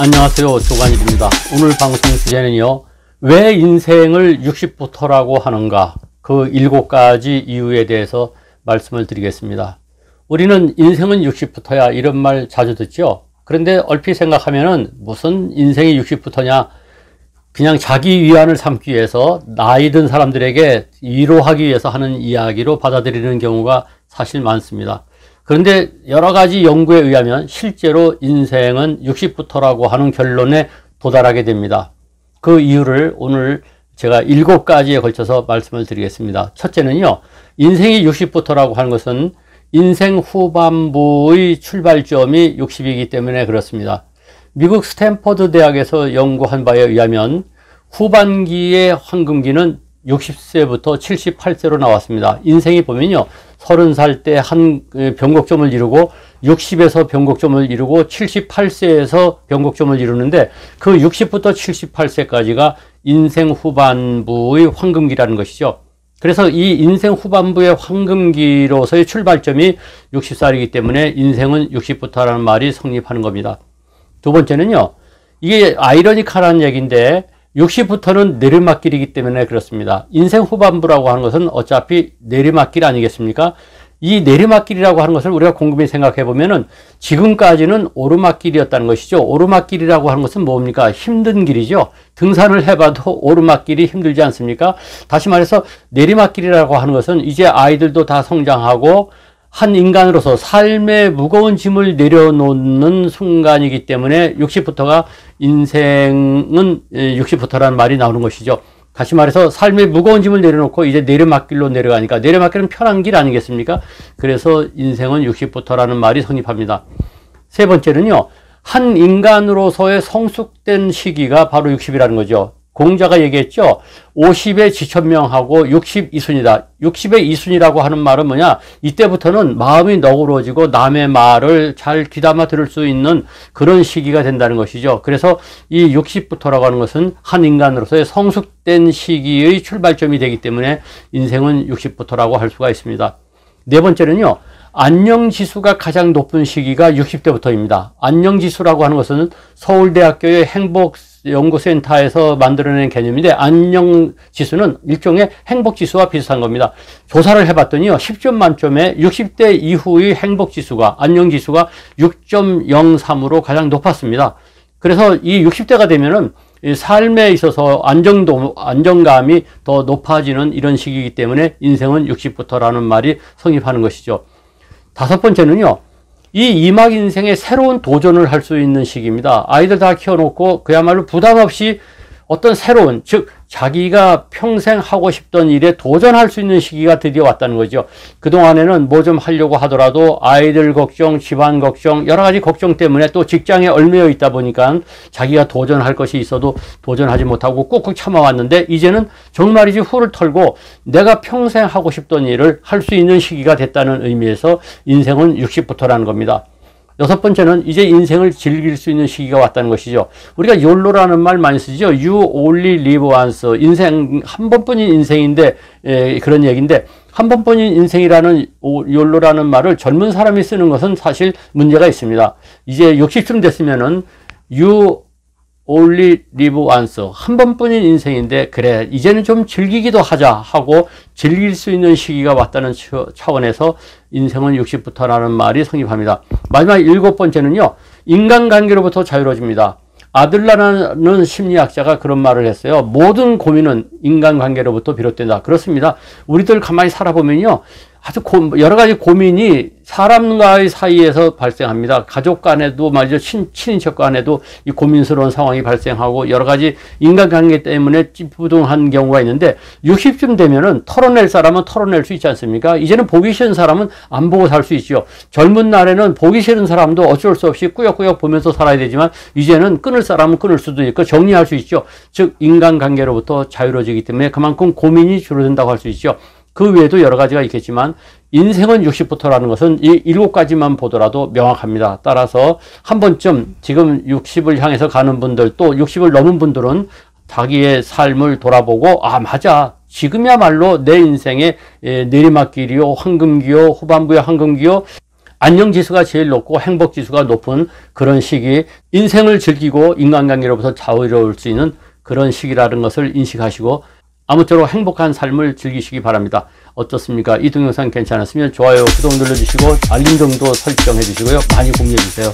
안녕하세요. 조관일입니다. 오늘 방송 주제는요, 왜 인생을 60부터라고 하는가, 그 7가지 이유에 대해서 말씀을 드리겠습니다. 우리는 인생은 60부터야 이런 말 자주 듣죠. 그런데 얼핏 생각하면은 무슨 인생이 60부터냐, 그냥 자기 위안을 삼기 위해서 나이 든 사람들에게 위로하기 위해서 하는 이야기로 받아들이는 경우가 사실 많습니다. 그런데 여러 가지 연구에 의하면 실제로 인생은 60부터라고 하는 결론에 도달하게 됩니다. 그 이유를 오늘 제가 7가지에 걸쳐서 말씀을 드리겠습니다. 첫째는요, 인생이 60부터라고 하는 것은 인생 후반부의 출발점이 60이기 때문에 그렇습니다. 미국 스탠퍼드 대학에서 연구한 바에 의하면 후반기의 황금기는 60세부터 78세로 나왔습니다. 인생이 보면요, 30살 때 한 변곡점을 이루고 60에서 변곡점을 이루고 78세에서 변곡점을 이루는데 그 60부터 78세까지가 인생 후반부의 황금기라는 것이죠. 그래서 이 인생 후반부의 황금기로서의 출발점이 60살이기 때문에 인생은 60부터라는 말이 성립하는 겁니다. 두 번째는요, 이게 아이러니컬한 얘기인데 60부터는 내리막길이기 때문에 그렇습니다. 인생 후반부라고 하는 것은 어차피 내리막길 아니겠습니까? 이 내리막길이라고 하는 것을 우리가 곰곰이 생각해 보면은 지금까지는 오르막길이었다는 것이죠. 오르막길이라고 하는 것은 뭡니까? 힘든 길이죠. 등산을 해봐도 오르막길이 힘들지 않습니까? 다시 말해서 내리막길이라고 하는 것은 이제 아이들도 다 성장하고 한 인간으로서 삶의 무거운 짐을 내려놓는 순간이기 때문에 60부터가 인생은 60부터라는 말이 나오는 것이죠. 다시 말해서 삶의 무거운 짐을 내려놓고 이제 내리막길로 내려가니까 내리막길은 편한 길 아니겠습니까? 그래서 인생은 60부터라는 말이 성립합니다. 세 번째는요, 한 인간으로서의 성숙된 시기가 바로 60이라는 거죠. 공자가 얘기했죠. 50의 지천명하고 60 이순이다. 60의 이순이라고 하는 말은 뭐냐? 이때부터는 마음이 너그러지고 남의 말을 잘 귀담아 들을 수 있는 그런 시기가 된다는 것이죠. 그래서 이 60부터라고 하는 것은 한 인간으로서의 성숙된 시기의 출발점이 되기 때문에 인생은 60부터라고 할 수가 있습니다. 네 번째는요, 안녕지수가 가장 높은 시기가 60대부터입니다. 안녕지수라고 하는 것은 서울대학교의 행복연구센터에서 만들어낸 개념인데, 안녕지수는 일종의 행복지수와 비슷한 겁니다. 조사를 해봤더니요, 10점 만점에 60대 이후의 행복지수가, 안녕지수가 6.03으로 가장 높았습니다. 그래서 이 60대가 되면은 삶에 있어서 안정감이 더 높아지는 이런 시기이기 때문에 인생은 60부터라는 말이 성립하는 것이죠. 다섯 번째는요, 이 이막 인생에 새로운 도전을 할 수 있는 시기입니다. 아이들 다 키워놓고 그야말로 부담 없이 어떤 새로운, 즉 자기가 평생 하고 싶던 일에 도전할 수 있는 시기가 드디어 왔다는 거죠. 그동안에는 뭐 좀 하려고 하더라도 아이들 걱정, 집안 걱정, 여러 가지 걱정 때문에 또 직장에 얽매여 있다 보니까 자기가 도전할 것이 있어도 도전하지 못하고 꾹꾹 참아왔는데, 이제는 정말이지 후를 털고 내가 평생 하고 싶던 일을 할 수 있는 시기가 됐다는 의미에서 인생은 60부터라는 겁니다. 여섯 번째는 이제 인생을 즐길 수 있는 시기가 왔다는 것이죠. 우리가 YOLO라는 말 많이 쓰죠. You only live once. 인생, 한 번뿐인 인생인데, 그런 얘기인데, 한 번뿐인 인생이라는 YOLO라는 말을 젊은 사람이 쓰는 것은 사실 문제가 있습니다. 이제 60쯤 됐으면은 You only live once. 한 번뿐인 인생인데, 그래, 이제는 좀 즐기기도 하자 하고 즐길 수 있는 시기가 왔다는 차원에서 인생은 60부터라는 말이 성립합니다. 마지막 7번째는요, 인간관계로부터 자유로워집니다. 아들러라는 심리학자가 그런 말을 했어요. 모든 고민은 인간관계로부터 비롯된다. 그렇습니다. 우리들 가만히 살아보면요, 아주 여러 가지 고민이 사람과의 사이에서 발생합니다. 가족 간에도 말이죠, 친인척 간에도 이 고민스러운 상황이 발생하고 여러 가지 인간관계 때문에 찌뿌둥한 경우가 있는데, 60쯤 되면은 털어낼 사람은 털어낼 수 있지 않습니까? 이제는 보기 싫은 사람은 안 보고 살 수 있죠. 젊은 날에는 보기 싫은 사람도 어쩔 수 없이 꾸역꾸역 보면서 살아야 되지만, 이제는 끊을 사람은 끊을 수도 있고 정리할 수 있죠. 즉 인간관계로부터 자유로워지기 때문에 그만큼 고민이 줄어든다고 할 수 있죠. 그 외에도 여러 가지가 있겠지만 인생은 60부터라는 것은 이 7가지만 보더라도 명확합니다. 따라서 한 번쯤 지금 60을 향해서 가는 분들, 또 60을 넘은 분들은 자기의 삶을 돌아보고, 아 맞아, 지금이야말로 내 인생의 내리막길이요, 황금기요, 후반부의 황금기요, 안녕지수가 제일 높고 행복지수가 높은 그런 시기, 인생을 즐기고 인간관계로부터 자유로울 수 있는 그런 시기라는 것을 인식하시고 아무쪼록 행복한 삶을 즐기시기 바랍니다. 어떻습니까? 이 동영상 괜찮았으면 좋아요, 구독 눌러주시고 알림 정도 설정해 주시고요. 많이 공유해 주세요.